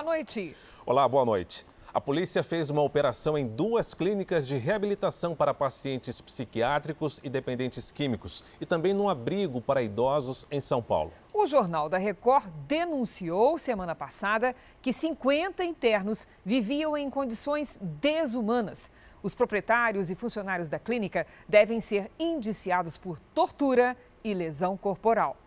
noite. Olá, boa noite. A polícia fez uma operação em 2 clínicas de reabilitação para pacientes psiquiátricos e dependentes químicos e também num abrigo para idosos em São Paulo. O Jornal da Record denunciou semana passada que 50 internos viviam em condições desumanas. Os proprietários e funcionários da clínica devem ser indiciados por tortura e lesão corporal.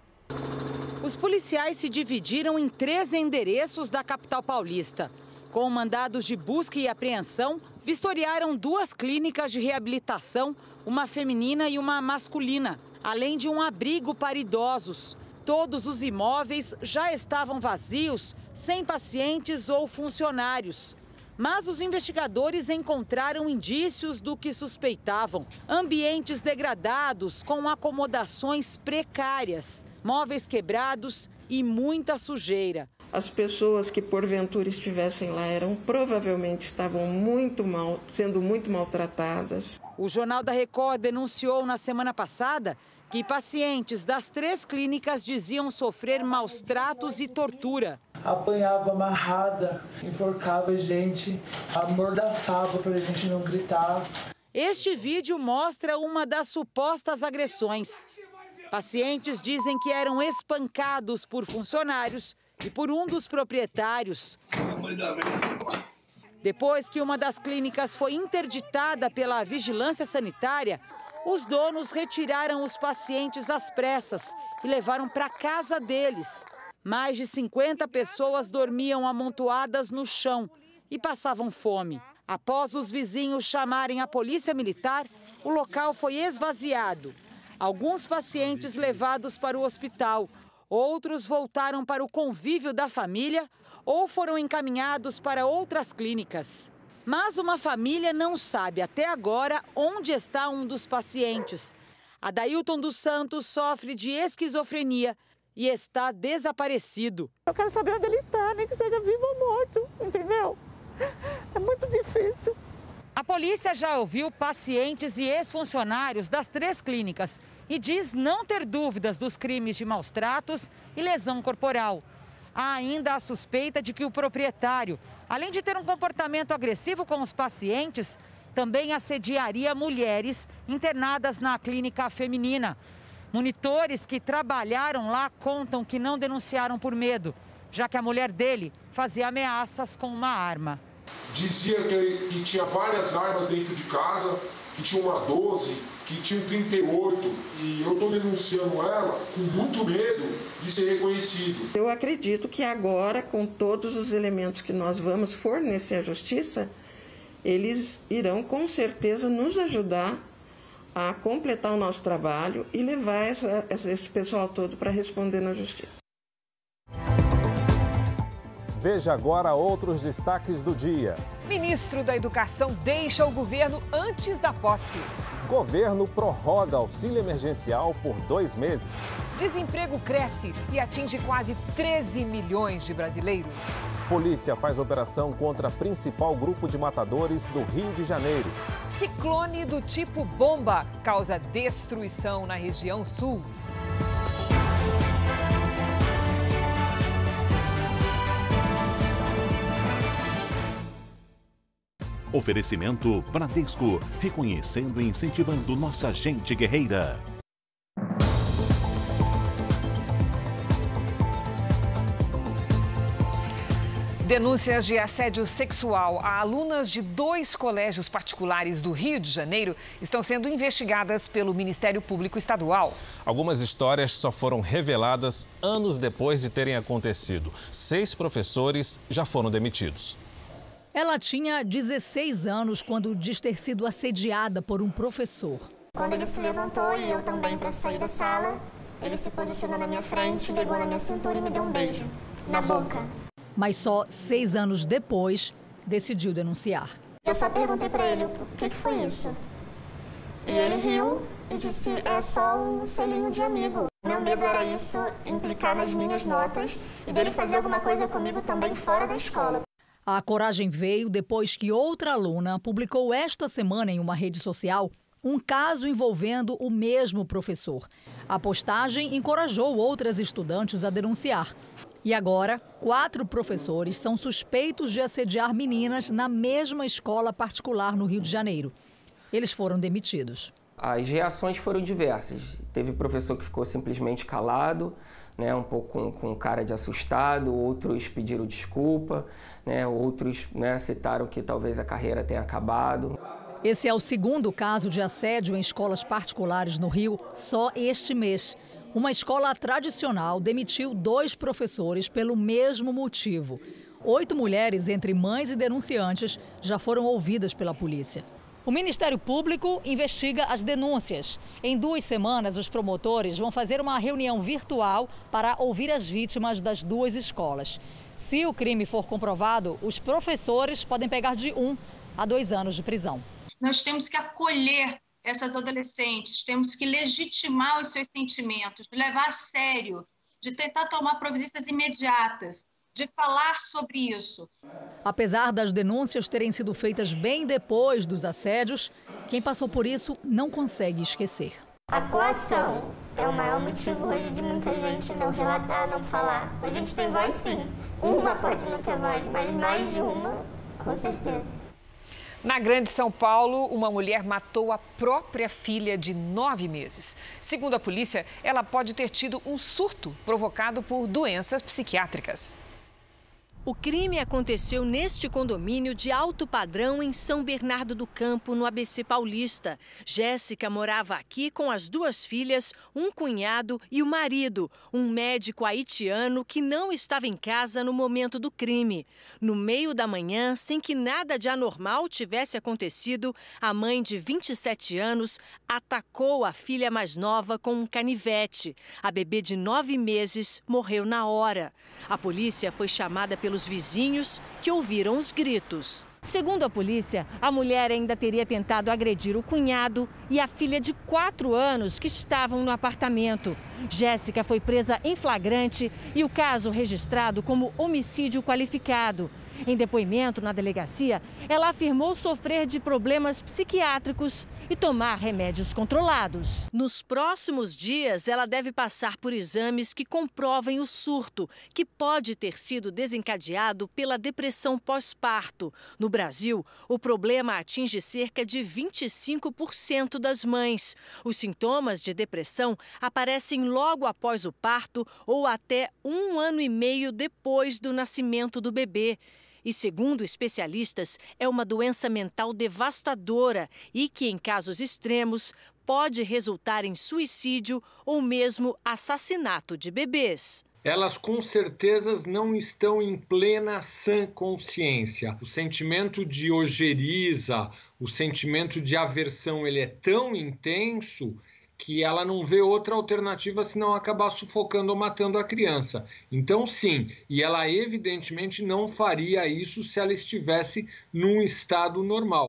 Os policiais se dividiram em 3 endereços da capital paulista. Com mandados de busca e apreensão, vistoriaram 2 clínicas de reabilitação, uma feminina e uma masculina, além de um abrigo para idosos. Todos os imóveis já estavam vazios, sem pacientes ou funcionários. Mas os investigadores encontraram indícios do que suspeitavam: ambientes degradados com acomodações precárias, móveis quebrados e muita sujeira. As pessoas que porventura estivessem lá provavelmente estavam sendo muito maltratadas. O Jornal da Record denunciou na semana passada que pacientes das 3 clínicas diziam sofrer maus tratos e tortura. Apanhava amarrada, enforcava a gente, amordaçava para a gente não gritar. Este vídeo mostra uma das supostas agressões. Pacientes dizem que eram espancados por funcionários e por um dos proprietários. Depois que uma das clínicas foi interditada pela vigilância sanitária, os donos retiraram os pacientes às pressas e levaram para casa deles. Mais de 50 pessoas dormiam amontoadas no chão e passavam fome. Após os vizinhos chamarem a polícia militar, o local foi esvaziado. Alguns pacientes levados para o hospital, outros voltaram para o convívio da família ou foram encaminhados para outras clínicas. Mas uma família não sabe até agora onde está um dos pacientes. Adailton dos Santos sofre de esquizofrenia e está desaparecido. Eu quero saber onde ele está, nem que seja vivo ou morto, entendeu? É muito difícil. A polícia já ouviu pacientes e ex-funcionários das 3 clínicas e diz não ter dúvidas dos crimes de maus tratos e lesão corporal. Há ainda a suspeita de que o proprietário, além de ter um comportamento agressivo com os pacientes, também assediaria mulheres internadas na clínica feminina. Monitores que trabalharam lá contam que não denunciaram por medo, já que a mulher dele fazia ameaças com uma arma. Dizia que tinha várias armas dentro de casa, que tinha uma 12, que tinha um 38. E eu estou denunciando ela com muito medo de ser reconhecido. Eu acredito que agora, com todos os elementos que nós vamos fornecer à Justiça, eles irão com certeza nos ajudar a completar o nosso trabalho e levar esse pessoal todo para responder na Justiça. Veja agora outros destaques do dia. Ministro da Educação deixa o governo antes da posse. Governo prorroga auxílio emergencial por 2 meses. Desemprego cresce e atinge quase 13 milhões de brasileiros. Polícia faz operação contra principal grupo de matadores do Rio de Janeiro. Ciclone do tipo bomba causa destruição na região sul. Oferecimento Bradesco, reconhecendo e incentivando nossa gente guerreira. Denúncias de assédio sexual a alunas de 2 colégios particulares do Rio de Janeiro estão sendo investigadas pelo Ministério Público Estadual. Algumas histórias só foram reveladas anos depois de terem acontecido. 6 professores já foram demitidos. Ela tinha 16 anos quando diz ter sido assediada por um professor. Quando ele se levantou e eu também para sair da sala, ele se posicionou na minha frente, pegou na minha cintura e me deu um beijo na boca. Mas só 6 anos depois, decidiu denunciar. Eu só perguntei para ele o que foi isso. E ele riu e disse, é só um selinho de amigo. Meu medo era isso, implicar nas minhas notas e dele fazer alguma coisa comigo também fora da escola. A coragem veio depois que outra aluna publicou esta semana em uma rede social um caso envolvendo o mesmo professor. A postagem encorajou outras estudantes a denunciar. E agora, 4 professores são suspeitos de assediar meninas na mesma escola particular no Rio de Janeiro. Eles foram demitidos. As reações foram diversas. Teve professor que ficou simplesmente calado, né, um pouco com cara de assustado, outros pediram desculpa, né, outros, né, citaram que talvez a carreira tenha acabado. Esse é o segundo caso de assédio em escolas particulares no Rio só este mês. Uma escola tradicional demitiu 2 professores pelo mesmo motivo. 8 mulheres, entre mães e denunciantes, já foram ouvidas pela polícia. O Ministério Público investiga as denúncias. Em 2 semanas, os promotores vão fazer uma reunião virtual para ouvir as vítimas das 2 escolas. Se o crime for comprovado, os professores podem pegar de 1 a 2 anos de prisão. Nós temos que acolher essas adolescentes, temos que legitimar os seus sentimentos, levar a sério, de tentar tomar providências imediatas, de falar sobre isso. Apesar das denúncias terem sido feitas bem depois dos assédios, quem passou por isso não consegue esquecer. A coação é o maior motivo hoje de muita gente não relatar, não falar. A gente tem voz sim, uma pode não ter voz, mas mais de uma, com certeza. Na Grande São Paulo, uma mulher matou a própria filha de 9 meses. Segundo a polícia, ela pode ter tido um surto provocado por doenças psiquiátricas. O crime aconteceu neste condomínio de alto padrão em São Bernardo do Campo, no ABC Paulista. Jéssica morava aqui com as 2 filhas, um cunhado e o marido, um médico haitiano que não estava em casa no momento do crime. No meio da manhã, sem que nada de anormal tivesse acontecido, a mãe de 27 anos atacou a filha mais nova com um canivete. A bebê de 9 meses morreu na hora. A polícia foi chamada pelos vizinhos que ouviram os gritos. Segundo a polícia, a mulher ainda teria tentado agredir o cunhado e a filha de 4 anos que estavam no apartamento. Jéssica foi presa em flagrante e o caso registrado como homicídio qualificado. Em depoimento na delegacia, ela afirmou sofrer de problemas psiquiátricos e tomar remédios controlados. Nos próximos dias, ela deve passar por exames que comprovem o surto, que pode ter sido desencadeado pela depressão pós-parto. No Brasil, o problema atinge cerca de 25% das mães. Os sintomas de depressão aparecem logo após o parto ou até 1 ano e meio depois do nascimento do bebê. E, segundo especialistas, é uma doença mental devastadora e que, em casos extremos, pode resultar em suicídio ou mesmo assassinato de bebês. Elas com certeza não estão em plena sã consciência. O sentimento de ojeriza, o sentimento de aversão, ele é tão intenso que ela não vê outra alternativa senão acabar sufocando ou matando a criança. Então, sim, e ela evidentemente não faria isso se ela estivesse num estado normal.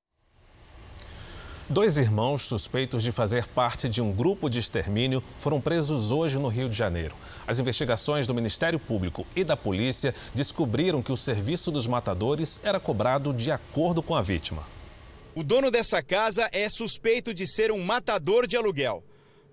2 irmãos suspeitos de fazer parte de um grupo de extermínio foram presos hoje no Rio de Janeiro. As investigações do Ministério Público e da polícia descobriram que o serviço dos matadores era cobrado de acordo com a vítima. O dono dessa casa é suspeito de ser um matador de aluguel.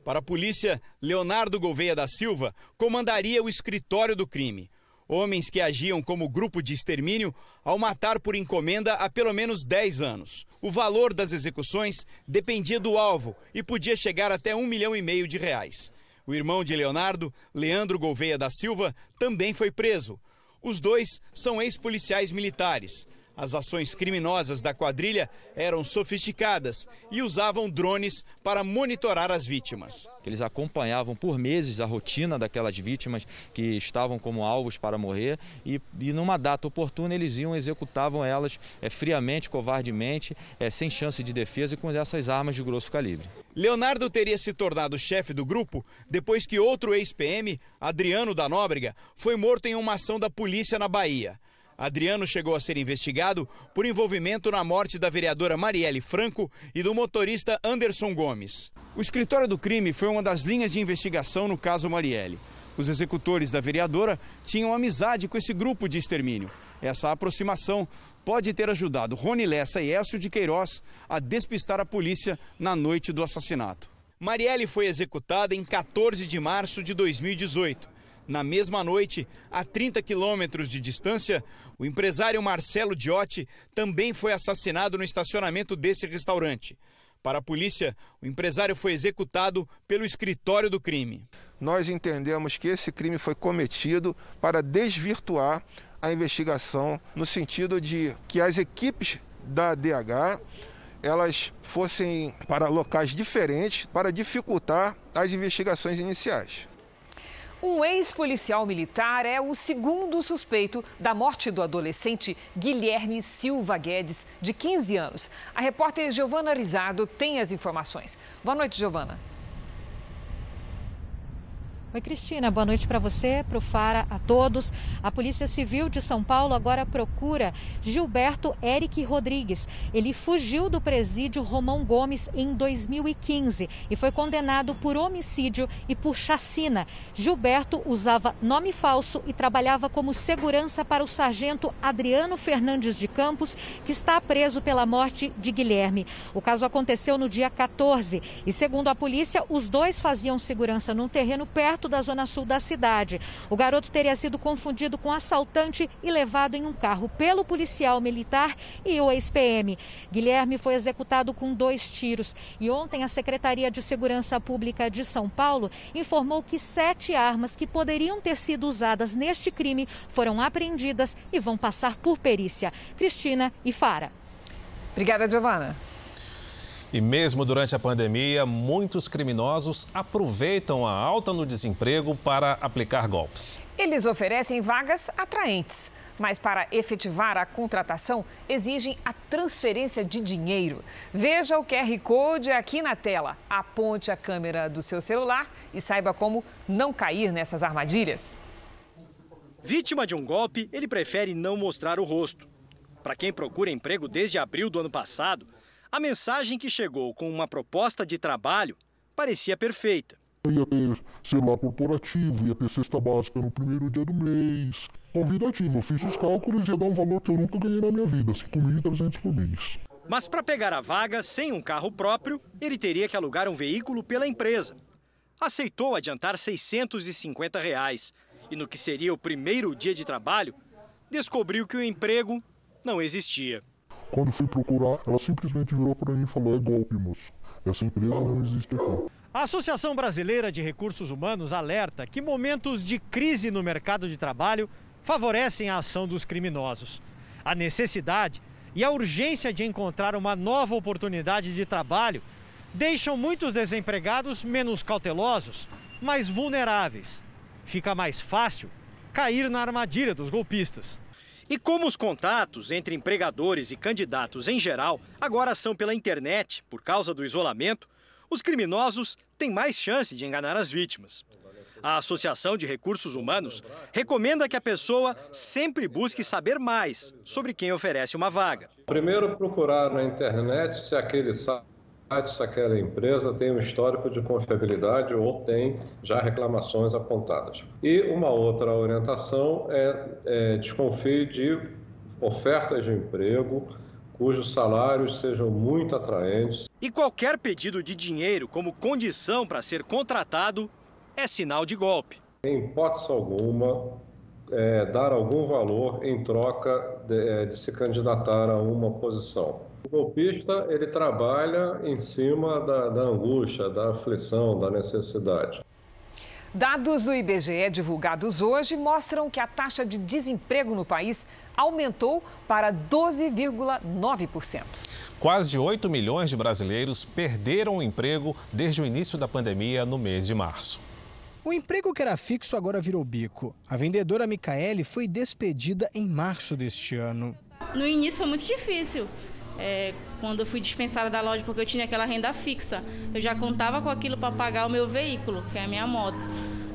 Para a polícia, Leonardo Gouveia da Silva comandaria o escritório do crime. Homens que agiam como grupo de extermínio ao matar por encomenda há pelo menos 10 anos. O valor das execuções dependia do alvo e podia chegar até R$1,5 milhão de reais. O irmão de Leonardo, Leandro Gouveia da Silva, também foi preso. Os 2 são ex-policiais militares. As ações criminosas da quadrilha eram sofisticadas e usavam drones para monitorar as vítimas. Eles acompanhavam por meses a rotina daquelas vítimas que estavam como alvos para morrer e numa data oportuna eles executavam elas friamente, covardemente, sem chance de defesa e com essas armas de grosso calibre. Leonardo teria se tornado chefe do grupo depois que outro ex-PM, Adriano da Nóbrega, foi morto em uma ação da polícia na Bahia. Adriano chegou a ser investigado por envolvimento na morte da vereadora Marielle Franco e do motorista Anderson Gomes. O escritório do crime foi uma das linhas de investigação no caso Marielle. Os executores da vereadora tinham amizade com esse grupo de extermínio. Essa aproximação pode ter ajudado Rony Lessa e Elcio de Queiroz a despistar a polícia na noite do assassinato. Marielle foi executada em 14 de março de 2018. Na mesma noite, a 30 quilômetros de distância, o empresário Marcelo Diotti também foi assassinado no estacionamento desse restaurante. Para a polícia, o empresário foi executado pelo escritório do crime. Nós entendemos que esse crime foi cometido para desvirtuar a investigação, no sentido de que as equipes da ADH elas fossem para locais diferentes para dificultar as investigações iniciais. Um ex-policial militar é o segundo suspeito da morte do adolescente Guilherme Silva Guedes, de 15 anos. A repórter Giovana Rizardo tem as informações. Boa noite, Giovana. Oi, Cristina. Boa noite para você, para o Fara, a todos. A Polícia Civil de São Paulo agora procura Gilberto Eric Rodrigues. Ele fugiu do presídio Romão Gomes em 2015 e foi condenado por homicídio e por chacina. Gilberto usava nome falso e trabalhava como segurança para o sargento Adriano Fernandes de Campos, que está preso pela morte de Guilherme. O caso aconteceu no dia 14 e, segundo a polícia, os dois faziam segurança num terreno perto da zona sul da cidade. O garoto teria sido confundido com assaltante e levado em um carro pelo policial militar e o ex-PM. Guilherme foi executado com 2 tiros e ontem a Secretaria de Segurança Pública de São Paulo informou que 7 armas que poderiam ter sido usadas neste crime foram apreendidas e vão passar por perícia. Cristina e Fara. Obrigada, Giovana. E mesmo durante a pandemia, muitos criminosos aproveitam a alta no desemprego para aplicar golpes. Eles oferecem vagas atraentes, mas para efetivar a contratação, exigem a transferência de dinheiro. Veja o QR Code aqui na tela. Aponte a câmera do seu celular e saiba como não cair nessas armadilhas. Vítima de um golpe, ele prefere não mostrar o rosto. Para quem procura emprego desde abril do ano passado, a mensagem que chegou com uma proposta de trabalho parecia perfeita. Ia ter celular corporativo, ia ter cesta básica no primeiro dia do mês. Convidativo, eu fiz os cálculos e ia dar um valor que eu nunca ganhei na minha vida, R$ 5.300 por mês. Mas para pegar a vaga sem um carro próprio, ele teria que alugar um veículo pela empresa. Aceitou adiantar R$ 650 e no que seria o primeiro dia de trabalho, descobriu que o emprego não existia. Quando fui procurar, ela simplesmente virou para mim e falou: é golpe, moço. Essa empresa não existe aqui. A Associação Brasileira de Recursos Humanos alerta que momentos de crise no mercado de trabalho favorecem a ação dos criminosos. A necessidade e a urgência de encontrar uma nova oportunidade de trabalho deixam muitos desempregados menos cautelosos, mais vulneráveis. Fica mais fácil cair na armadilha dos golpistas. E como os contatos entre empregadores e candidatos em geral agora são pela internet por causa do isolamento, os criminosos têm mais chance de enganar as vítimas. A Associação de Recursos Humanos recomenda que a pessoa sempre busque saber mais sobre quem oferece uma vaga. Primeiro, procurar na internet se aquele site, se aquela empresa tem um histórico de confiabilidade ou tem já reclamações apontadas. E uma outra orientação é desconfie de ofertas de emprego cujos salários sejam muito atraentes. E qualquer pedido de dinheiro como condição para ser contratado é sinal de golpe. Em hipótese alguma, dar algum valor em troca de se candidatar a uma posição. O golpista, ele trabalha em cima da angústia, da aflição, da necessidade. Dados do IBGE divulgados hoje mostram que a taxa de desemprego no país aumentou para 12,9%. Quase 8 milhões de brasileiros perderam o emprego desde o início da pandemia no mês de março. O emprego que era fixo agora virou bico. A vendedora Micaele foi despedida em março deste ano. No início foi muito difícil. Quando eu fui dispensada da loja, porque eu tinha aquela renda fixa. Eu já contava com aquilo para pagar o meu veículo, que é a minha moto.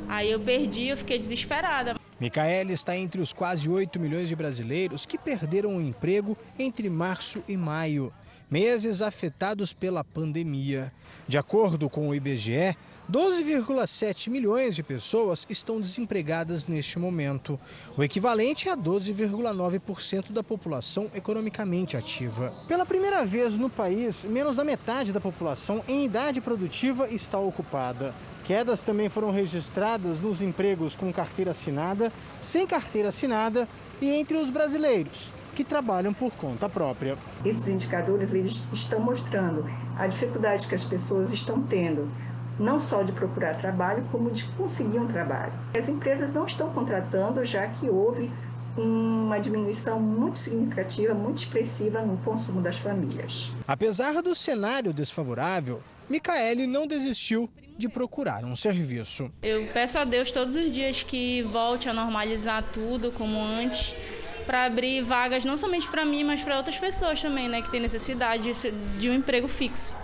Aí eu perdi, eu fiquei desesperada. Micaele está entre os quase 8 milhões de brasileiros que perderam o emprego entre março e maio. meses afetados pela pandemia. De acordo com o IBGE, 12,7 milhões de pessoas estão desempregadas neste momento, o equivalente a 12,9% da população economicamente ativa. Pela primeira vez no país, menos da metade da população em idade produtiva está ocupada. Quedas também foram registradas nos empregos com carteira assinada, sem carteira assinada e entre os brasileiros que trabalham por conta própria. Esses indicadores eles estão mostrando a dificuldade que as pessoas estão tendo, não só de procurar trabalho, como de conseguir um trabalho. As empresas não estão contratando, já que houve uma diminuição muito significativa, muito expressiva no consumo das famílias. Apesar do cenário desfavorável, Micaele não desistiu de procurar um serviço. Eu peço a Deus todos os dias que volte a normalizar tudo como antes, para abrir vagas não somente para mim, mas para outras pessoas também, né, que têm necessidade de um emprego fixo.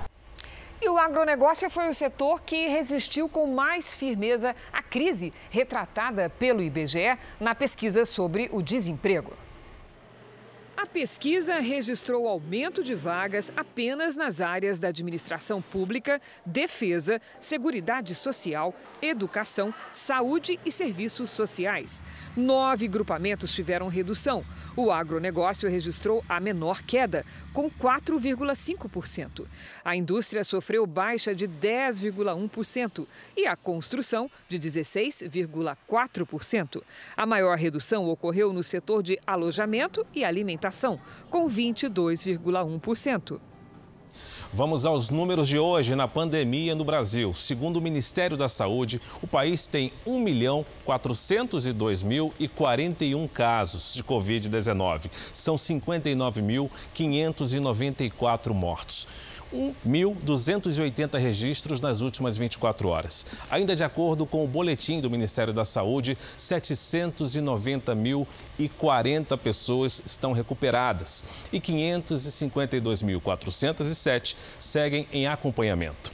E o agronegócio foi o setor que resistiu com mais firmeza à crise retratada pelo IBGE na pesquisa sobre o desemprego. A pesquisa registrou aumento de vagas apenas nas áreas da administração pública, defesa, seguridade social, educação, saúde e serviços sociais. 9 grupamentos tiveram redução. O agronegócio registrou a menor queda, com 4,5%. A indústria sofreu baixa de 10,1% e a construção de 16,4%. A maior redução ocorreu no setor de alojamento e alimentação, com 22,1%. Vamos aos números de hoje na pandemia no Brasil. Segundo o Ministério da Saúde, o país tem 1.402.041 casos de Covid-19. São 59.594 mortos. 1.280 registros nas últimas 24 horas. Ainda de acordo com o boletim do Ministério da Saúde, 790.040 pessoas estão recuperadas e 552.407 seguem em acompanhamento.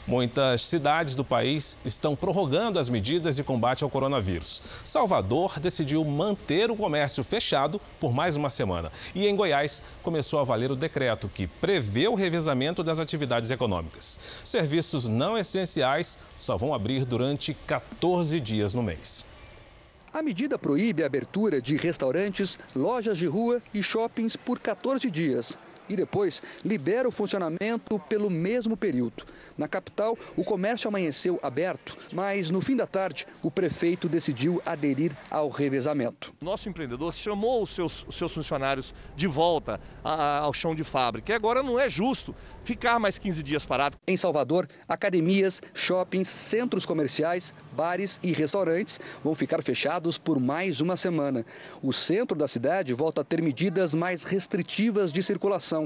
Muitas cidades do país estão prorrogando as medidas de combate ao coronavírus. Salvador decidiu manter o comércio fechado por mais uma semana. E em Goiás, começou a valer o decreto que prevê o revezamento das atividades econômicas. Serviços não essenciais só vão abrir durante 14 dias no mês. A medida proíbe a abertura de restaurantes, lojas de rua e shoppings por 14 dias. E depois libera o funcionamento pelo mesmo período. Na capital, o comércio amanheceu aberto, mas no fim da tarde, o prefeito decidiu aderir ao revezamento. Nosso empreendedor chamou os seus funcionários de volta ao chão de fábrica. E agora não é justo ficar mais 15 dias parado. Em Salvador, academias, shoppings, centros comerciais, bares e restaurantes vão ficar fechados por mais uma semana. O centro da cidade volta a ter medidas mais restritivas de circulação,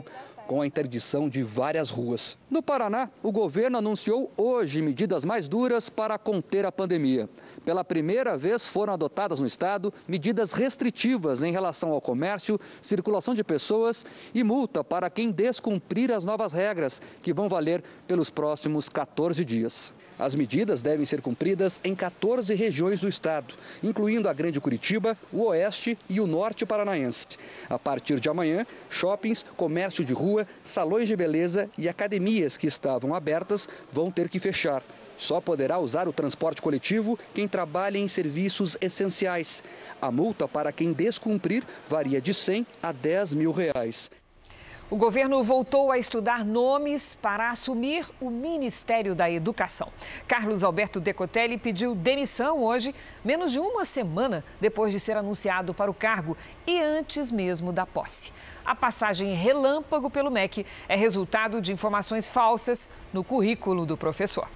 com a interdição de várias ruas. No Paraná, o governo anunciou hoje medidas mais duras para conter a pandemia. Pela primeira vez foram adotadas no estado medidas restritivas em relação ao comércio, circulação de pessoas e multa para quem descumprir as novas regras, que vão valer pelos próximos 14 dias. As medidas devem ser cumpridas em 14 regiões do estado, incluindo a Grande Curitiba, o Oeste e o Norte Paranaense. A partir de amanhã, shoppings, comércio de rua, salões de beleza e academias que estavam abertas vão ter que fechar. Só poderá usar o transporte coletivo quem trabalha em serviços essenciais. A multa para quem descumprir varia de R$100 a R$10.000. O governo voltou a estudar nomes para assumir o Ministério da Educação. Carlos Alberto Decotelli pediu demissão hoje, menos de uma semana depois de ser anunciado para o cargo e antes mesmo da posse. A passagem relâmpago pelo MEC é resultado de informações falsas no currículo do professor.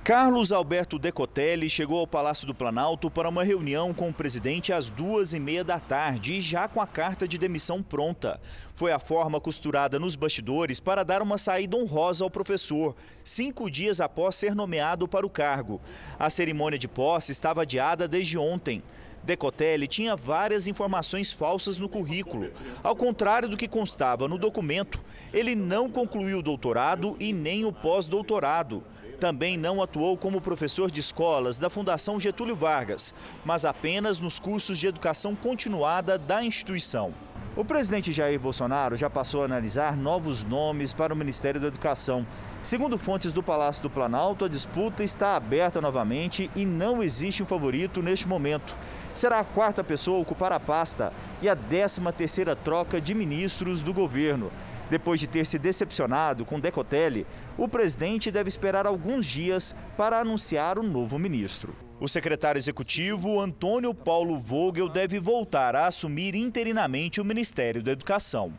Carlos Alberto Decotelli chegou ao Palácio do Planalto para uma reunião com o presidente às 2h30 da tarde e já com a carta de demissão pronta. Foi a forma costurada nos bastidores para dar uma saída honrosa ao professor, 5 dias após ser nomeado para o cargo. A cerimônia de posse estava adiada desde ontem. Decotelli tinha várias informações falsas no currículo. Ao contrário do que constava no documento, ele não concluiu o doutorado e nem o pós-doutorado. Também não atuou como professor de escolas da Fundação Getúlio Vargas, mas apenas nos cursos de educação continuada da instituição. O presidente Jair Bolsonaro já passou a analisar novos nomes para o Ministério da Educação. Segundo fontes do Palácio do Planalto, a disputa está aberta novamente e não existe um favorito neste momento. Será a quarta pessoa a ocupar a pasta e a 13ª troca de ministros do governo. Depois de ter se decepcionado com Decotelli, o presidente deve esperar alguns dias para anunciar o novo ministro. O secretário executivo, Antônio Paulo Vogel, deve voltar a assumir interinamente o Ministério da Educação.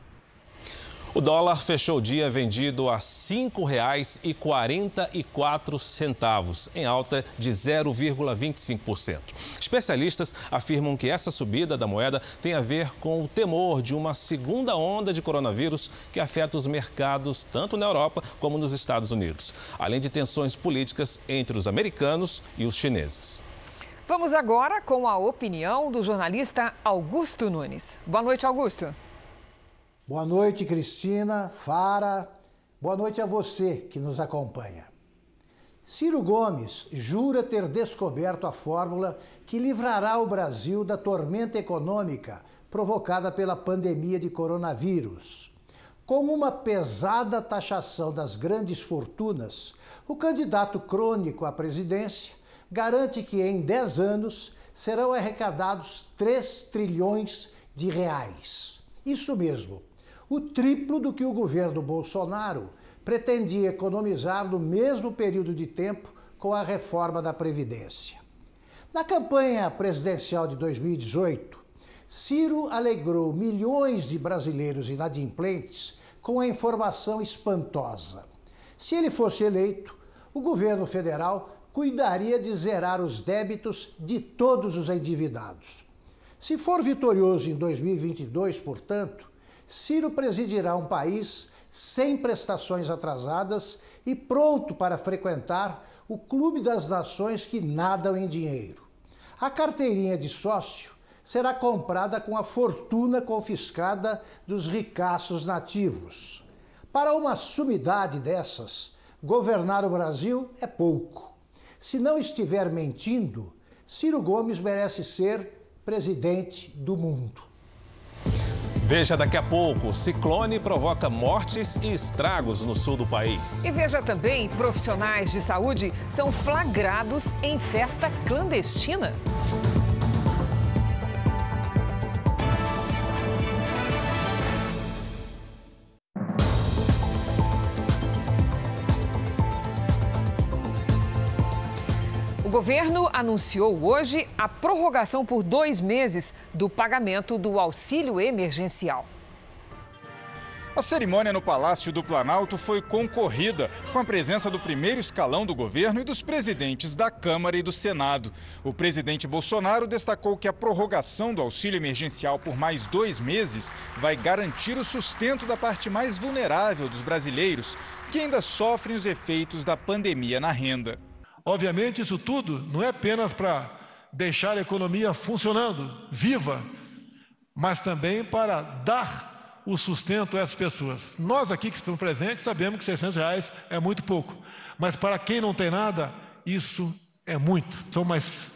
O dólar fechou o dia vendido a R$ 5,44, em alta de 0,25%. Especialistas afirmam que essa subida da moeda tem a ver com o temor de uma segunda onda de coronavírus que afeta os mercados tanto na Europa como nos Estados Unidos, além de tensões políticas entre os americanos e os chineses. Vamos agora com a opinião do jornalista Augusto Nunes. Boa noite, Augusto. Boa noite, Cristina, Fara. Boa noite a você que nos acompanha. Ciro Gomes jura ter descoberto a fórmula que livrará o Brasil da tormenta econômica provocada pela pandemia de coronavírus. Com uma pesada taxação das grandes fortunas, o candidato crônico à presidência garante que em 10 anos serão arrecadados 3 trilhões de reais. Isso mesmo, o triplo do que o governo Bolsonaro pretendia economizar no mesmo período de tempo com a reforma da Previdência. Na campanha presidencial de 2018, Ciro alegrou milhões de brasileiros inadimplentes com a informação espantosa. Se ele fosse eleito, o governo federal cuidaria de zerar os débitos de todos os endividados. Se for vitorioso em 2022, portanto, Ciro presidirá um país sem prestações atrasadas e pronto para frequentar o clube das nações que nadam em dinheiro. A carteirinha de sócio será comprada com a fortuna confiscada dos ricaços nativos. Para uma sumidade dessas, governar o Brasil é pouco. Se não estiver mentindo, Ciro Gomes merece ser presidente do mundo. Veja daqui a pouco, ciclone provoca mortes e estragos no sul do país. E veja também, profissionais de saúde são flagrados em festa clandestina. O governo anunciou hoje a prorrogação por 2 meses do pagamento do auxílio emergencial. A cerimônia no Palácio do Planalto foi concorrida, com a presença do primeiro escalão do governo e dos presidentes da Câmara e do Senado. O presidente Bolsonaro destacou que a prorrogação do auxílio emergencial por mais 2 meses vai garantir o sustento da parte mais vulnerável dos brasileiros, que ainda sofrem os efeitos da pandemia na renda. Obviamente, isso tudo não é apenas para deixar a economia funcionando, viva, mas também para dar o sustento a essas pessoas. Nós aqui que estamos presentes sabemos que R$600 é muito pouco, mas para quem não tem nada, isso é muito. São mais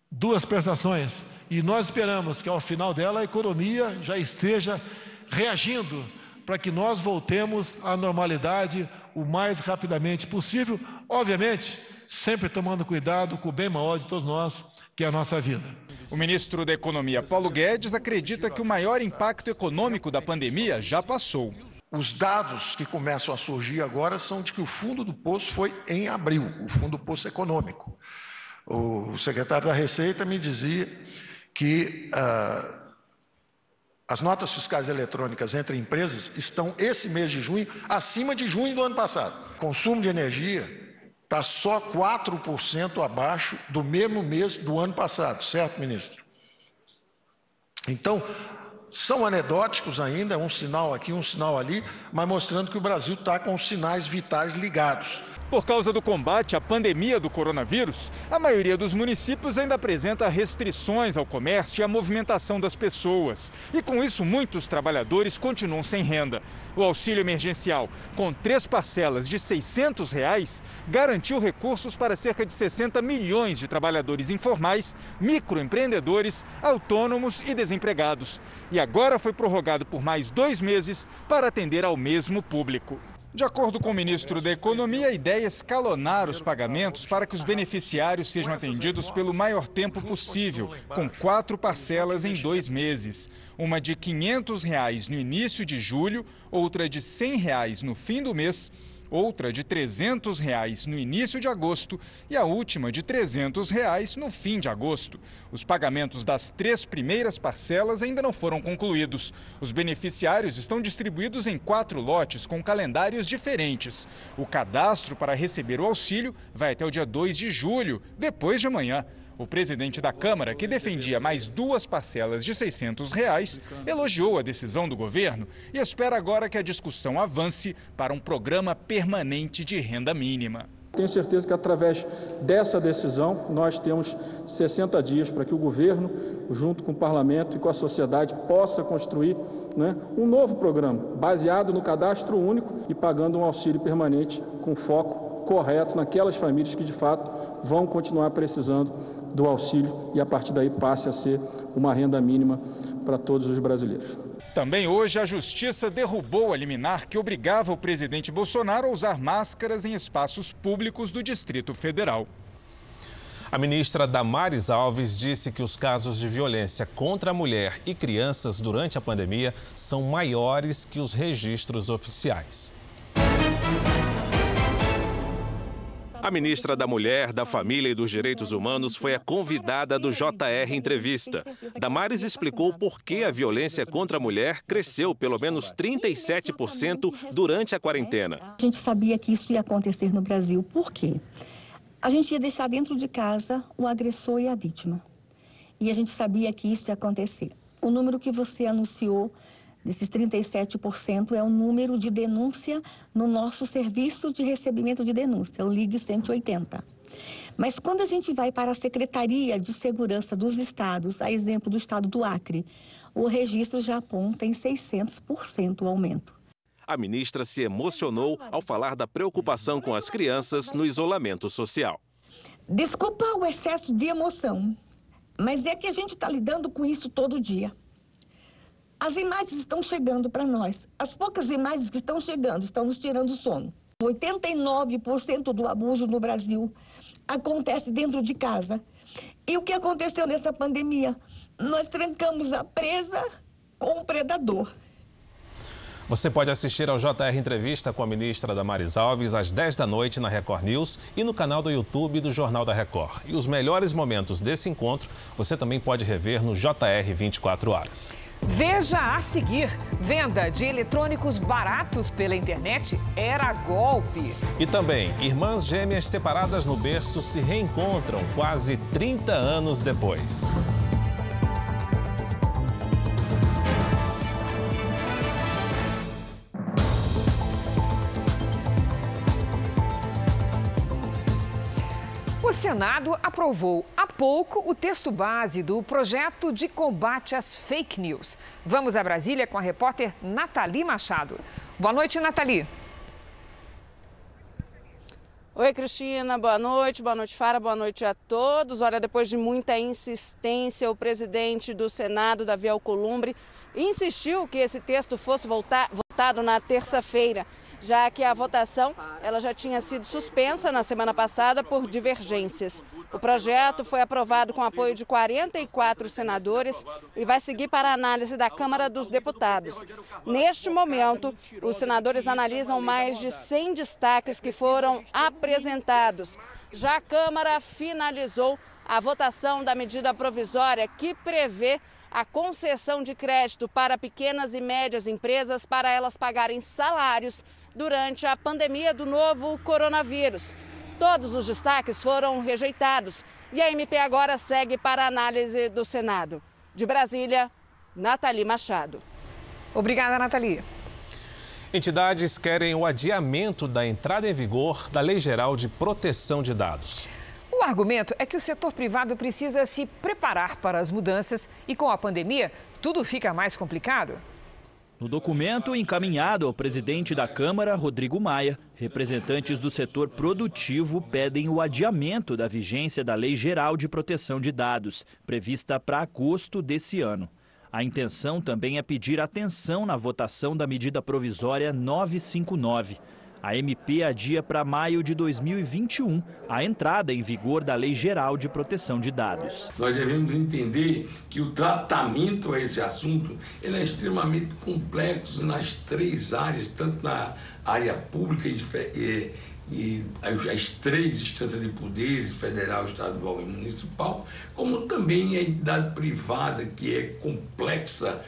2 prestações e nós esperamos que ao final dela a economia já esteja reagindo para que nós voltemos à normalidade o mais rapidamente possível, obviamente, sempre tomando cuidado com o bem maior de todos nós, que é a nossa vida. O ministro da Economia, Paulo Guedes, acredita que o maior impacto econômico da pandemia já passou. Os dados que começam a surgir agora são de que o fundo do poço foi em abril, o fundo do poço econômico. O secretário da Receita me dizia que as notas fiscais eletrônicas entre empresas estão, esse mês de junho, acima de junho do ano passado. O consumo de energia está só 4% abaixo do mesmo mês do ano passado, certo, ministro? Então, são anedóticos ainda, um sinal aqui, um sinal ali, mas mostrando que o Brasil está com os sinais vitais ligados. Por causa do combate à pandemia do coronavírus, a maioria dos municípios ainda apresenta restrições ao comércio e à movimentação das pessoas. E com isso, muitos trabalhadores continuam sem renda. O auxílio emergencial, com 3 parcelas de R$ 600, garantiu recursos para cerca de 60 milhões de trabalhadores informais, microempreendedores, autônomos e desempregados. E agora foi prorrogado por mais 2 meses para atender ao mesmo público. De acordo com o ministro da Economia, a ideia é escalonar os pagamentos para que os beneficiários sejam atendidos pelo maior tempo possível, com 4 parcelas em 2 meses. Uma de R$ 500 no início de julho, outra de R$ 100 no fim do mês, outra de R$ 300 no início de agosto e a última de R$ 300 no fim de agosto. Os pagamentos das 3 primeiras parcelas ainda não foram concluídos. Os beneficiários estão distribuídos em 4 lotes com calendários diferentes. O cadastro para receber o auxílio vai até o dia 2 de julho, depois de amanhã. O presidente da Câmara, que defendia mais 2 parcelas de R$ 600, elogiou a decisão do governo e espera agora que a discussão avance para um programa permanente de renda mínima. Tenho certeza que através dessa decisão nós temos 60 dias para que o governo, junto com o parlamento e com a sociedade, possa construir um novo programa baseado no cadastro único e pagando um auxílio permanente com foco correto naquelas famílias que de fato vão continuar precisando do auxílio e a partir daí passe a ser uma renda mínima para todos os brasileiros. Também hoje a Justiça derrubou a liminar que obrigava o presidente Bolsonaro a usar máscaras em espaços públicos do Distrito Federal. A ministra Damares Alves disse que os casos de violência contra a mulher e crianças durante a pandemia são maiores que os registros oficiais. A ministra da Mulher, da Família e dos Direitos Humanos foi a convidada do JR Entrevista. Damares explicou por que a violência contra a mulher cresceu pelo menos 37% durante a quarentena. A gente sabia que isso ia acontecer no Brasil. Por quê? A gente ia deixar dentro de casa o agressor e a vítima. E a gente sabia que isso ia acontecer. O número que você anunciou, desses 37%, é o número de denúncia no nosso serviço de recebimento de denúncia, o Ligue 180. Mas quando a gente vai para a Secretaria de Segurança dos Estados, a exemplo do estado do Acre, o registro já aponta em 600% o aumento. A ministra se emocionou ao falar da preocupação com as crianças no isolamento social. Desculpa o excesso de emoção, mas é que a gente está lidando com isso todo dia. As imagens estão chegando para nós. As poucas imagens que estão chegando estão nos tirando o sono. 89% do abuso no Brasil acontece dentro de casa. E o que aconteceu nessa pandemia? Nós trancamos a presa com o predador. Você pode assistir ao JR Entrevista com a ministra Damares Alves às 10 da noite na Record News e no canal do YouTube do Jornal da Record. E os melhores momentos desse encontro você também pode rever no JR 24 Horas. Veja a seguir: venda de eletrônicos baratos pela internet era golpe. E também, irmãs gêmeas separadas no berço se reencontram quase 30 anos depois. O Senado aprovou há pouco o texto base do projeto de combate às fake news. Vamos a Brasília com a repórter Nathalie Machado. Boa noite, Nathalie. Oi, Cristina, boa noite, Fara, boa noite a todos. Olha, depois de muita insistência, o presidente do Senado, Davi Alcolumbre, insistiu que esse texto fosse votado na terça-feira, já que a votação ela já tinha sido suspensa na semana passada por divergências. O projeto foi aprovado com apoio de 44 senadores e vai seguir para a análise da Câmara dos Deputados. Neste momento, os senadores analisam mais de 100 destaques que foram apresentados. Já a Câmara finalizou a votação da medida provisória que prevê a concessão de crédito para pequenas e médias empresas para elas pagarem salários durante a pandemia do novo coronavírus. Todos os destaques foram rejeitados e a MP agora segue para a análise do Senado. De Brasília, Nathalie Machado. Obrigada, Nathalie. Entidades querem o adiamento da entrada em vigor da Lei Geral de Proteção de Dados. O argumento é que o setor privado precisa se preparar para as mudanças e, com a pandemia, tudo fica mais complicado. No documento encaminhado ao presidente da Câmara, Rodrigo Maia, representantes do setor produtivo pedem o adiamento da vigência da Lei Geral de Proteção de Dados, prevista para agosto desse ano. A intenção também é pedir atenção na votação da medida provisória 959. A MP adia para maio de 2021 a entrada em vigor da Lei Geral de Proteção de Dados. Nós devemos entender que o tratamento a esse assunto ele é extremamente complexo nas três áreas, tanto na área pública e as três instâncias de poderes, federal, estadual e municipal, como também a entidade privada, que é complexa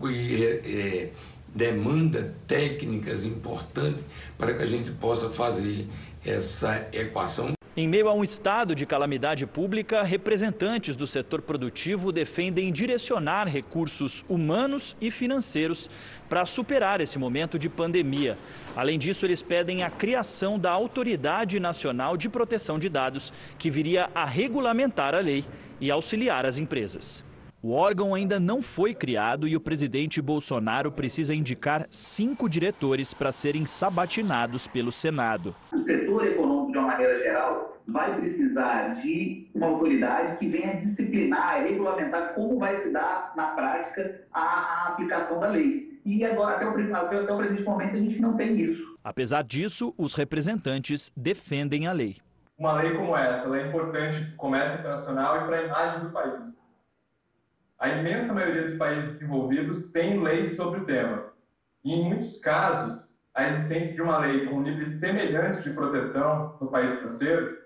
e demanda técnicas importantes para que a gente possa fazer essa equação. Em meio a um estado de calamidade pública, representantes do setor produtivo defendem direcionar recursos humanos e financeiros para superar esse momento de pandemia. Além disso, eles pedem a criação da Autoridade Nacional de Proteção de Dados, que viria a regulamentar a lei e auxiliar as empresas. O órgão ainda não foi criado e o presidente Bolsonaro precisa indicar 5 diretores para serem sabatinados pelo Senado. O setor econômico, de uma maneira geral, vai precisar de uma autoridade que venha disciplinar e regulamentar como vai se dar, na prática, a aplicação da lei. E agora, até o presente momento, a gente não tem isso. Apesar disso, os representantes defendem a lei. Uma lei como essa, ela é importante para o comércio internacional e para a imagem do país. A imensa maioria dos países desenvolvidos tem leis sobre o tema. E, em muitos casos, a existência de uma lei com níveis semelhantes de proteção no país parceiro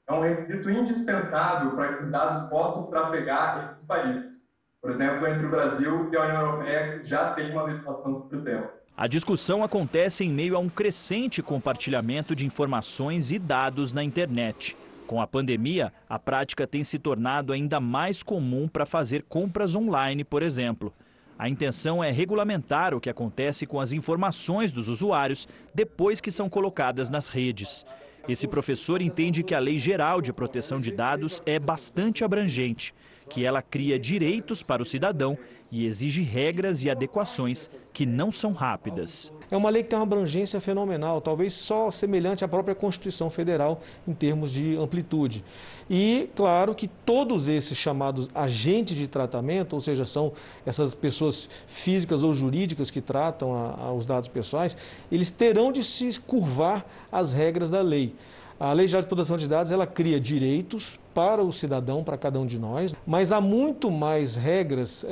é um requisito indispensável para que os dados possam trafegar entre os países. Por exemplo, entre o Brasil e a União Europeia, que já tem uma legislação sobre o tema. A discussão acontece em meio a um crescente compartilhamento de informações e dados na internet. Com a pandemia, a prática tem se tornado ainda mais comum para fazer compras online, por exemplo. A intenção é regulamentar o que acontece com as informações dos usuários depois que são colocadas nas redes. Esse professor entende que a Lei Geral de Proteção de Dados é bastante abrangente, que ela cria direitos para o cidadão e exige regras e adequações que não são rápidas. É uma lei que tem uma abrangência fenomenal, talvez só semelhante à própria Constituição Federal em termos de amplitude. E, claro, que todos esses chamados agentes de tratamento, ou seja, são essas pessoas físicas ou jurídicas que tratam os dados pessoais, eles terão de se curvar às regras da lei. A Lei Geral de Proteção de Dados, ela cria direitos para o cidadão, para cada um de nós, mas há muito mais regras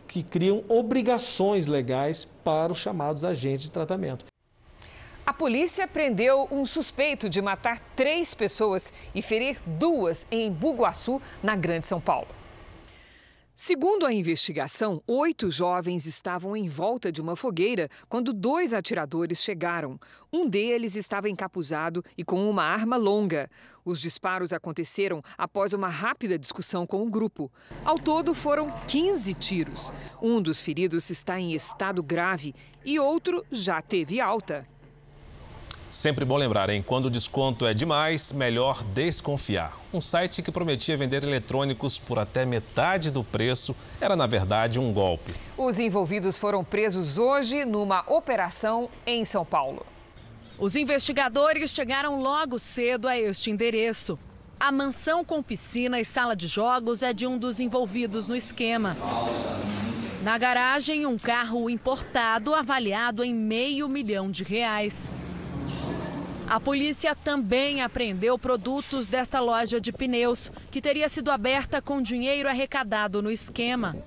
que criam obrigações legais para os chamados agentes de tratamento. A polícia prendeu um suspeito de matar 3 pessoas e ferir 2 em Bugaçu, na Grande São Paulo. Segundo a investigação, 8 jovens estavam em volta de uma fogueira quando 2 atiradores chegaram. Um deles estava encapuzado e com uma arma longa. Os disparos aconteceram após uma rápida discussão com o grupo. Ao todo, foram 15 tiros. Um dos feridos está em estado grave e outro já teve alta. Sempre bom lembrar, hein? Quando o desconto é demais, melhor desconfiar. Um site que prometia vender eletrônicos por até metade do preço era, na verdade, um golpe. Os envolvidos foram presos hoje numa operação em São Paulo. Os investigadores chegaram logo cedo a este endereço. A mansão com piscina e sala de jogos é de um dos envolvidos no esquema. Na garagem, um carro importado avaliado em R$500 mil. A polícia também apreendeu produtos desta loja de pneus, que teria sido aberta com dinheiro arrecadado no esquema.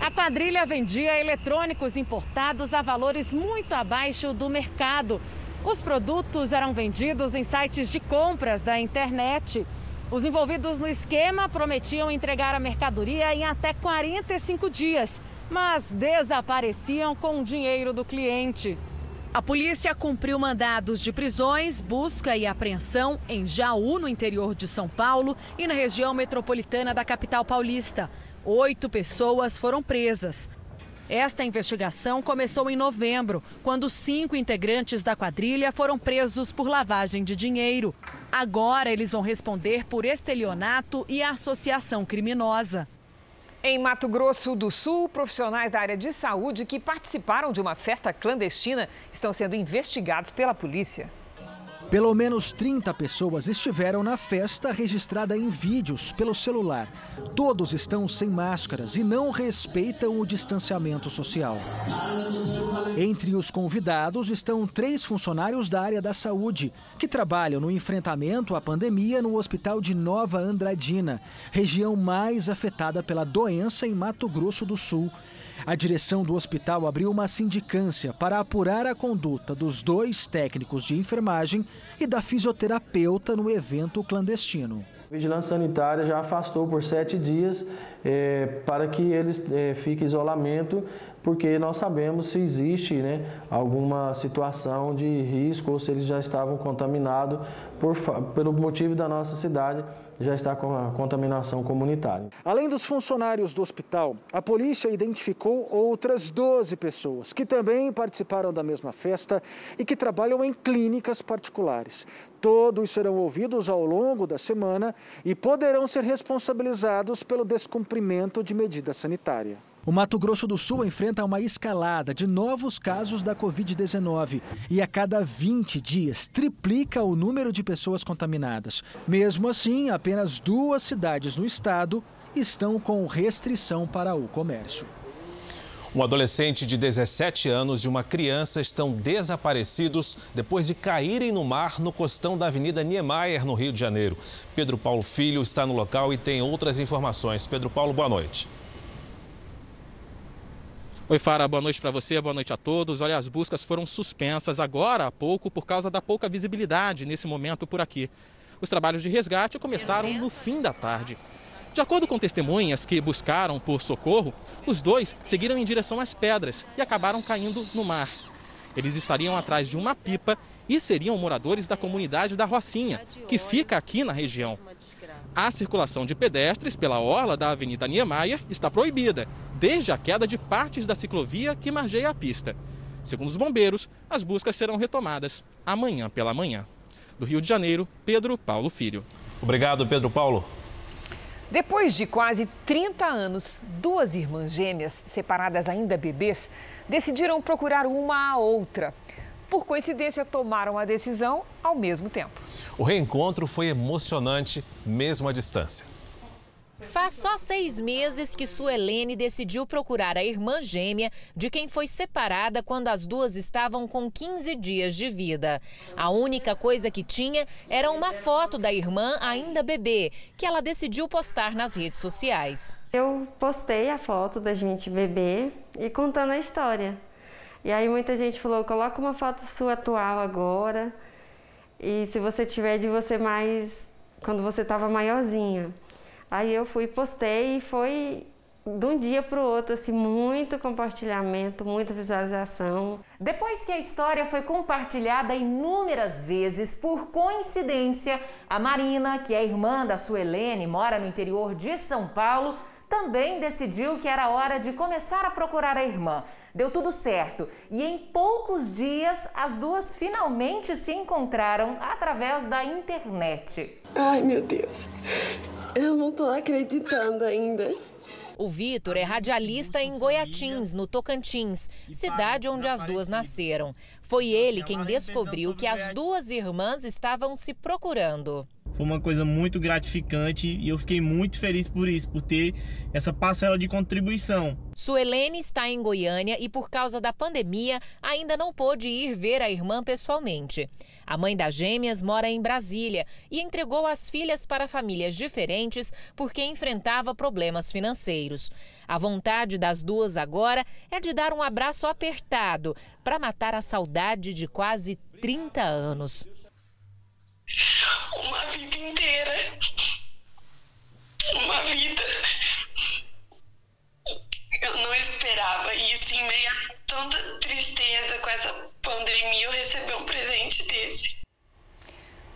A quadrilha vendia eletrônicos importados a valores muito abaixo do mercado. Os produtos eram vendidos em sites de compras da internet. Os envolvidos no esquema prometiam entregar a mercadoria em até 45 dias, mas desapareciam com o dinheiro do cliente. A polícia cumpriu mandados de prisões, busca e apreensão em Jaú, no interior de São Paulo, e na região metropolitana da capital paulista. 8 pessoas foram presas. Esta investigação começou em novembro, quando 5 integrantes da quadrilha foram presos por lavagem de dinheiro. Agora eles vão responder por estelionato e associação criminosa. Em Mato Grosso do Sul, profissionais da área de saúde que participaram de uma festa clandestina estão sendo investigados pela polícia. Pelo menos 30 pessoas estiveram na festa registrada em vídeos pelo celular. Todos estão sem máscaras e não respeitam o distanciamento social. Entre os convidados estão 3 funcionários da área da saúde, que trabalham no enfrentamento à pandemia no Hospital de Nova Andradina, região mais afetada pela doença em Mato Grosso do Sul. A direção do hospital abriu uma sindicância para apurar a conduta dos 2 técnicos de enfermagem e da fisioterapeuta no evento clandestino. A Vigilância Sanitária já afastou por 7 dias para que eles fiquem em isolamento, porque nós sabemos se existe alguma situação de risco ou se eles já estavam contaminados pelo motivo da nossa cidade já está com a contaminação comunitária. Além dos funcionários do hospital, a polícia identificou outras 12 pessoas que também participaram da mesma festa e que trabalham em clínicas particulares. Todos serão ouvidos ao longo da semana e poderão ser responsabilizados pelo descumprimento de medida sanitária. O Mato Grosso do Sul enfrenta uma escalada de novos casos da Covid-19 e a cada 20 dias triplica o número de pessoas contaminadas. Mesmo assim, apenas 2 cidades no estado estão com restrição para o comércio. Um adolescente de 17 anos e uma criança estão desaparecidos depois de caírem no mar no costão da Avenida Niemeyer, no Rio de Janeiro. Pedro Paulo Filho está no local e tem outras informações. Pedro Paulo, boa noite. Oi, Fara, boa noite para você, boa noite a todos. Olha, as buscas foram suspensas agora há pouco por causa da pouca visibilidade nesse momento por aqui. Os trabalhos de resgate começaram no fim da tarde. De acordo com testemunhas que buscaram por socorro, os 2 seguiram em direção às pedras e acabaram caindo no mar. Eles estariam atrás de uma pipa e seriam moradores da comunidade da Rocinha, que fica aqui na região. A circulação de pedestres pela orla da Avenida Niemeyer está proibida, desde a queda de partes da ciclovia que margeia a pista. Segundo os bombeiros, as buscas serão retomadas amanhã pela manhã. Do Rio de Janeiro, Pedro Paulo Filho. Obrigado, Pedro Paulo. Depois de quase 30 anos, 2 irmãs gêmeas, separadas ainda bebês, decidiram procurar uma à outra. Por coincidência, tomaram a decisão ao mesmo tempo. O reencontro foi emocionante, mesmo à distância. Faz só 6 meses que Suelene decidiu procurar a irmã gêmea de quem foi separada quando as 2 estavam com 15 dias de vida. A única coisa que tinha era uma foto da irmã ainda bebê, que ela decidiu postar nas redes sociais. Eu postei a foto da gente bebê e contando a história. E aí muita gente falou, coloca uma foto sua atual agora. E se você tiver de você mais, quando você estava maiorzinha. Aí eu fui, postei e foi de um dia para o outro, assim, muito compartilhamento, muita visualização. Depois que a história foi compartilhada inúmeras vezes, por coincidência, a Marina, que é irmã da Suelene, mora no interior de São Paulo, também decidiu que era hora de começar a procurar a irmã. Deu tudo certo e em poucos dias as 2 finalmente se encontraram através da internet. Ai, meu Deus, eu não tô acreditando ainda. O Vitor é radialista em Goiatins, no Tocantins, cidade onde as 2 nasceram. Foi ele quem descobriu que as 2 irmãs estavam se procurando. Foi uma coisa muito gratificante e eu fiquei muito feliz por isso, por ter essa parcela de contribuição. Suelene está em Goiânia e, por causa da pandemia, ainda não pôde ir ver a irmã pessoalmente. A mãe das gêmeas mora em Brasília e entregou as filhas para famílias diferentes porque enfrentava problemas financeiros. A vontade das 2 agora é de dar um abraço apertado para matar a saudade de quase 30 anos. Uma vida inteira. Uma vida. Eu não esperava isso, em meio a tanta tristeza com essa pandemia, eu recebi um presente desse.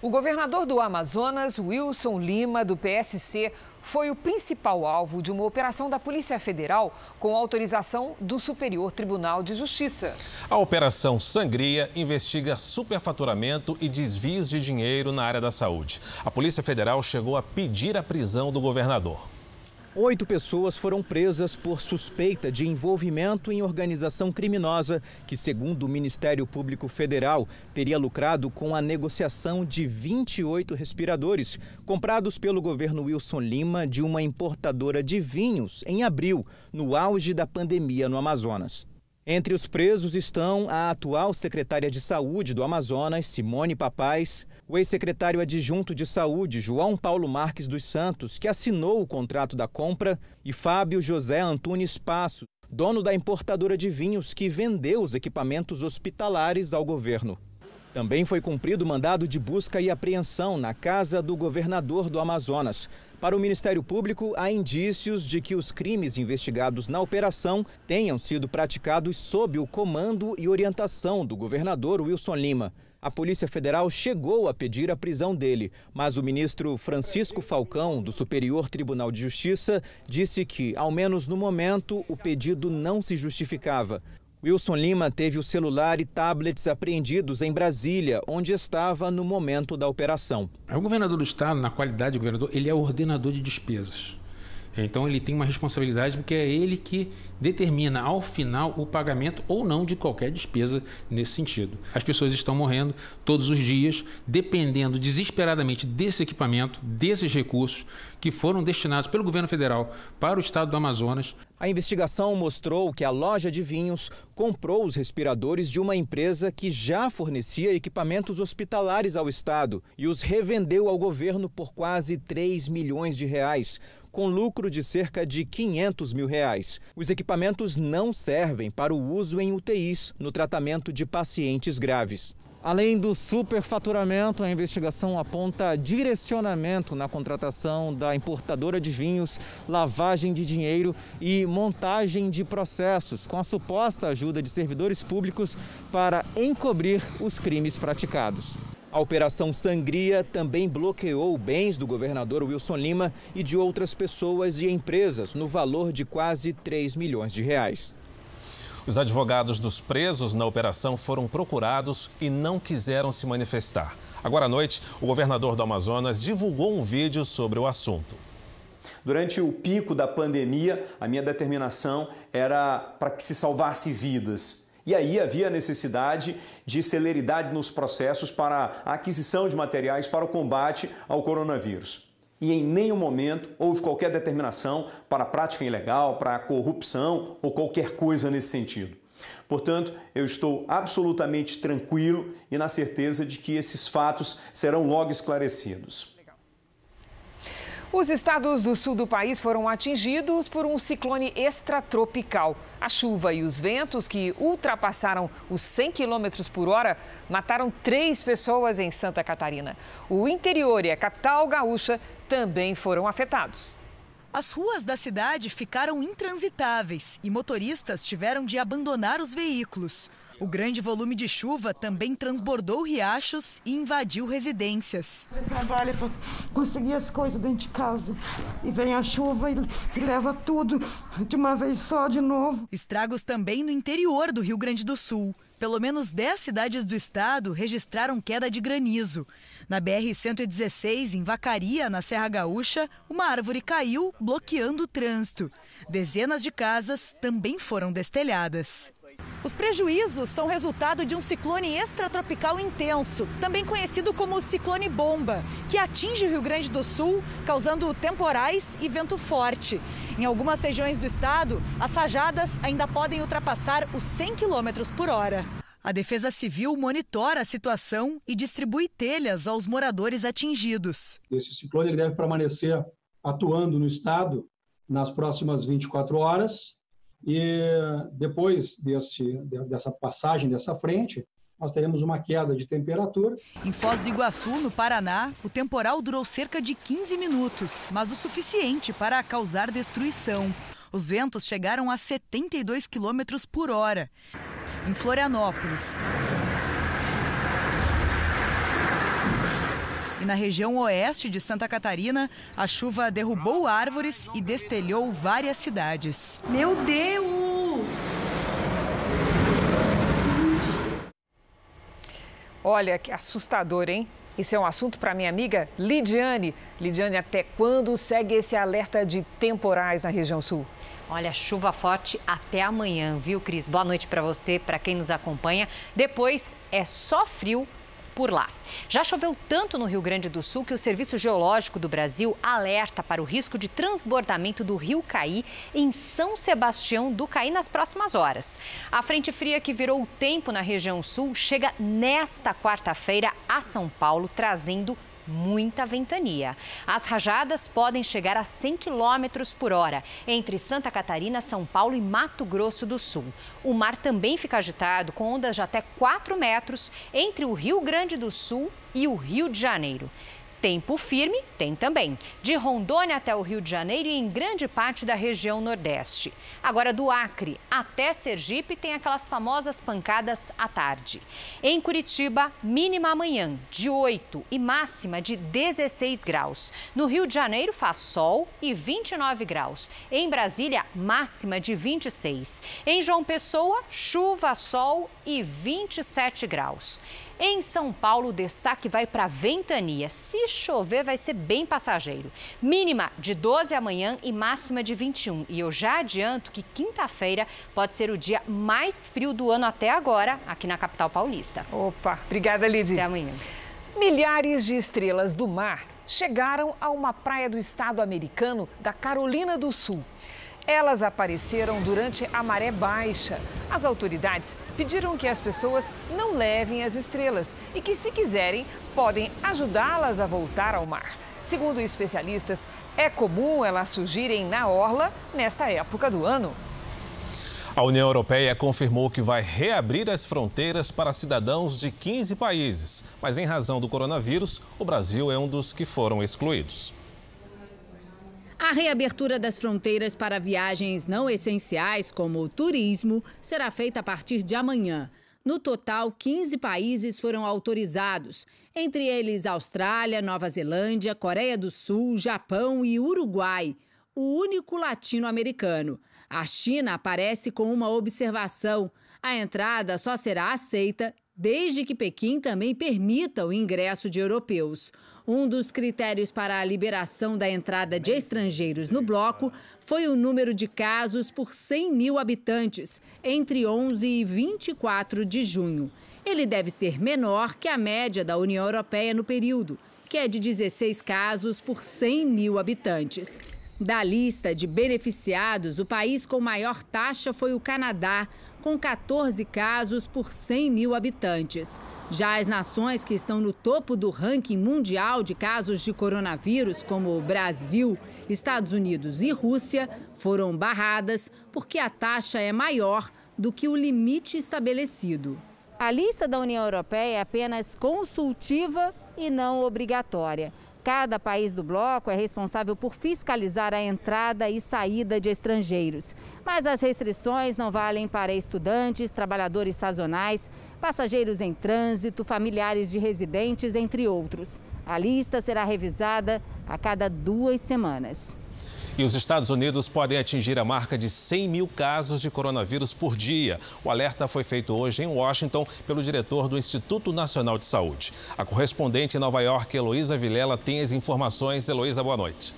O governador do Amazonas, Wilson Lima, do PSC, foi o principal alvo de uma operação da Polícia Federal com autorização do Superior Tribunal de Justiça. A Operação Sangria investiga superfaturamento e desvios de dinheiro na área da saúde. A Polícia Federal chegou a pedir a prisão do governador. 8 pessoas foram presas por suspeita de envolvimento em organização criminosa que, segundo o Ministério Público Federal, teria lucrado com a negociação de 28 respiradores comprados pelo governo Wilson Lima de uma importadora de vinhos em abril, no auge da pandemia no Amazonas. Entre os presos estão a atual secretária de Saúde do Amazonas, Simone Papaz, o ex-secretário adjunto de Saúde, João Paulo Marques dos Santos, que assinou o contrato da compra, e Fábio José Antunes Passo, dono da importadora de vinhos que vendeu os equipamentos hospitalares ao governo. Também foi cumprido o mandado de busca e apreensão na casa do governador do Amazonas. Para o Ministério Público, há indícios de que os crimes investigados na operação tenham sido praticados sob o comando e orientação do governador Wilson Lima. A Polícia Federal chegou a pedir a prisão dele, mas o ministro Francisco Falcão, do Superior Tribunal de Justiça, disse que, ao menos no momento, o pedido não se justificava. Wilson Lima teve o celular e tablets apreendidos em Brasília, onde estava no momento da operação. O governador do estado, na qualidade de governador, ele é o ordenador de despesas. Então ele tem uma responsabilidade porque é ele que determina ao final o pagamento ou não de qualquer despesa nesse sentido. As pessoas estão morrendo todos os dias, dependendo desesperadamente desse equipamento, desses recursos que foram destinados pelo governo federal para o estado do Amazonas. A investigação mostrou que a loja de vinhos comprou os respiradores de uma empresa que já fornecia equipamentos hospitalares ao estado e os revendeu ao governo por quase 3 milhões de reais, com lucro de cerca de 500 mil reais. Os equipamentos não servem para o uso em UTIs no tratamento de pacientes graves. Além do superfaturamento, a investigação aponta direcionamento na contratação da importadora de vinhos, lavagem de dinheiro e montagem de processos com a suposta ajuda de servidores públicos para encobrir os crimes praticados. A Operação Sangria também bloqueou bens do governador Wilson Lima e de outras pessoas e empresas no valor de quase 3 milhões de reais. Os advogados dos presos na operação foram procurados e não quiseram se manifestar. Agora à noite, o governador do Amazonas divulgou um vídeo sobre o assunto. Durante o pico da pandemia, a minha determinação era para que se salvasse vidas. E aí havia a necessidade de celeridade nos processos para a aquisição de materiais para o combate ao coronavírus. E em nenhum momento houve qualquer determinação para a prática ilegal, para a corrupção ou qualquer coisa nesse sentido. Portanto, eu estou absolutamente tranquilo e na certeza de que esses fatos serão logo esclarecidos. Os estados do sul do país foram atingidos por um ciclone extratropical. A chuva e os ventos, que ultrapassaram os 100 km por hora, mataram 3 pessoas em Santa Catarina. O interior e a capital gaúcha também foram afetados. As ruas da cidade ficaram intransitáveis e motoristas tiveram de abandonar os veículos. O grande volume de chuva também transbordou riachos e invadiu residências. Eu trabalho para conseguir as coisas dentro de casa e vem a chuva e leva tudo de uma vez só de novo. Estragos também no interior do Rio Grande do Sul. Pelo menos 10 cidades do estado registraram queda de granizo. Na BR-116, em Vacaria, na Serra Gaúcha, uma árvore caiu, bloqueando o trânsito. Dezenas de casas também foram destelhadas. Os prejuízos são resultado de um ciclone extratropical intenso, também conhecido como ciclone bomba, que atinge o Rio Grande do Sul, causando temporais e vento forte. Em algumas regiões do estado, as rajadas ainda podem ultrapassar os 100 km por hora. A Defesa Civil monitora a situação e distribui telhas aos moradores atingidos. Esse ciclone deve permanecer atuando no estado nas próximas 24 horas. E depois dessa passagem dessa frente, nós teremos uma queda de temperatura. Em Foz do Iguaçu, no Paraná, o temporal durou cerca de 15 minutos, mas o suficiente para causar destruição. Os ventos chegaram a 72 km por hora. Em Florianópolis, Na região oeste de Santa Catarina, a chuva derrubou árvores e destelhou várias cidades. Meu Deus! Olha, que assustador, hein? Isso é um assunto para minha amiga Lidiane. Lidiane, até quando segue esse alerta de temporais na região sul? Olha, chuva forte até amanhã, viu, Cris? Boa noite para você, para quem nos acompanha. Depois é só frio por lá. Já choveu tanto no Rio Grande do Sul que o Serviço Geológico do Brasil alerta para o risco de transbordamento do Rio Caí em São Sebastião do Caí nas próximas horas. A frente fria que virou o tempo na região sul chega nesta quarta-feira a São Paulo, trazendo muita ventania. As rajadas podem chegar a 100 km por hora entre Santa Catarina, São Paulo e Mato Grosso do Sul. O mar também fica agitado com ondas de até 4 metros entre o Rio Grande do Sul e o Rio de Janeiro. Tempo firme tem também, de Rondônia até o Rio de Janeiro e em grande parte da região Nordeste. Agora, do Acre até Sergipe tem aquelas famosas pancadas à tarde. Em Curitiba, mínima amanhã de 8 e máxima de 16 graus. No Rio de Janeiro faz sol e 29 graus. Em Brasília, máxima de 26. Em João Pessoa, chuva, sol e 27 graus. Em São Paulo, o destaque vai para a ventania. Se chover, vai ser bem passageiro. Mínima de 12 amanhã e máxima de 21. E eu já adianto que quinta-feira pode ser o dia mais frio do ano até agora, aqui na capital paulista. Opa, obrigada, Lidy. Até amanhã. Milhares de estrelas do mar chegaram a uma praia do estado americano da Carolina do Sul. Elas apareceram durante a maré baixa. As autoridades pediram que as pessoas não levem as estrelas e que, se quiserem, podem ajudá-las a voltar ao mar. Segundo especialistas, é comum elas surgirem na orla nesta época do ano. A União Europeia confirmou que vai reabrir as fronteiras para cidadãos de 15 países. Mas, em razão do coronavírus, o Brasil é um dos que foram excluídos. A reabertura das fronteiras para viagens não essenciais, como o turismo, será feita a partir de amanhã. No total, 15 países foram autorizados, entre eles Austrália, Nova Zelândia, Coreia do Sul, Japão e Uruguai, o único latino-americano. A China aparece com uma observação: a entrada só será aceita desde que Pequim também permita o ingresso de europeus. Um dos critérios para a liberação da entrada de estrangeiros no bloco foi o número de casos por 100 mil habitantes, entre 11 e 24 de junho. Ele deve ser menor que a média da União Europeia no período, que é de 16 casos por 100 mil habitantes. Da lista de beneficiados, o país com maior taxa foi o Canadá, com 14 casos por 100 mil habitantes. Já as nações que estão no topo do ranking mundial de casos de coronavírus, como Brasil, Estados Unidos e Rússia, foram barradas porque a taxa é maior do que o limite estabelecido. A lista da União Europeia é apenas consultiva e não obrigatória. Cada país do bloco é responsável por fiscalizar a entrada e saída de estrangeiros. Mas as restrições não valem para estudantes, trabalhadores sazonais, passageiros em trânsito, familiares de residentes, entre outros. A lista será revisada a cada 2 semanas. E os Estados Unidos podem atingir a marca de 100 mil casos de coronavírus por dia. O alerta foi feito hoje em Washington pelo diretor do Instituto Nacional de Saúde. A correspondente em Nova York, Heloísa Vilela, tem as informações. Heloísa, boa noite.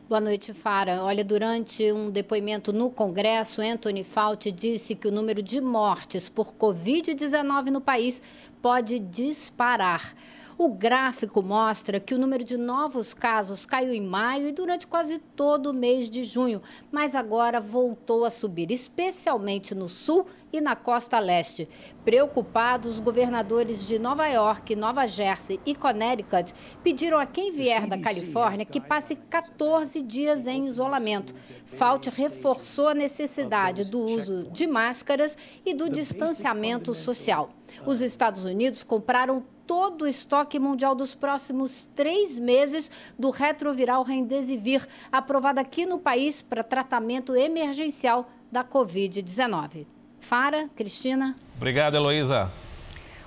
Boa noite, Fara. Olha, durante um depoimento no Congresso, Anthony Fauci disse que o número de mortes por Covid-19 no país pode disparar. O gráfico mostra que o número de novos casos caiu em maio e durante quase todo o mês de junho, mas agora voltou a subir, especialmente no sul e na costa leste. Preocupados, os governadores de Nova York, Nova Jersey e Connecticut pediram a quem vier da Califórnia que passe 14 dias em isolamento. Fauci reforçou a necessidade do uso de máscaras e do distanciamento social. Os Estados Unidos compraram todo o estoque mundial dos próximos 3 meses do retroviral Remdesivir, aprovado aqui no país para tratamento emergencial da Covid-19. Fara, Cristina. Obrigado, Heloísa.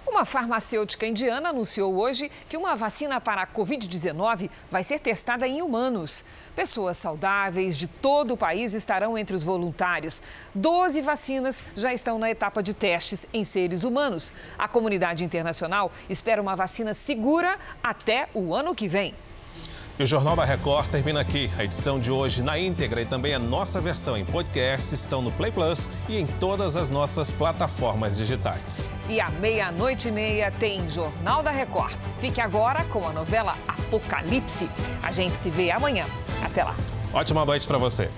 O Uma farmacêutica indiana anunciou hoje que uma vacina para a Covid-19 vai ser testada em humanos. Pessoas saudáveis de todo o país estarão entre os voluntários. 12 vacinas já estão na etapa de testes em seres humanos. A comunidade internacional espera uma vacina segura até o ano que vem. E o Jornal da Record termina aqui. A edição de hoje na íntegra e também a nossa versão em podcast estão no Play Plus e em todas as nossas plataformas digitais. E à 00:30 tem Jornal da Record. Fique agora com a novela Apocalipse. A gente se vê amanhã. Até lá. Ótima noite para você.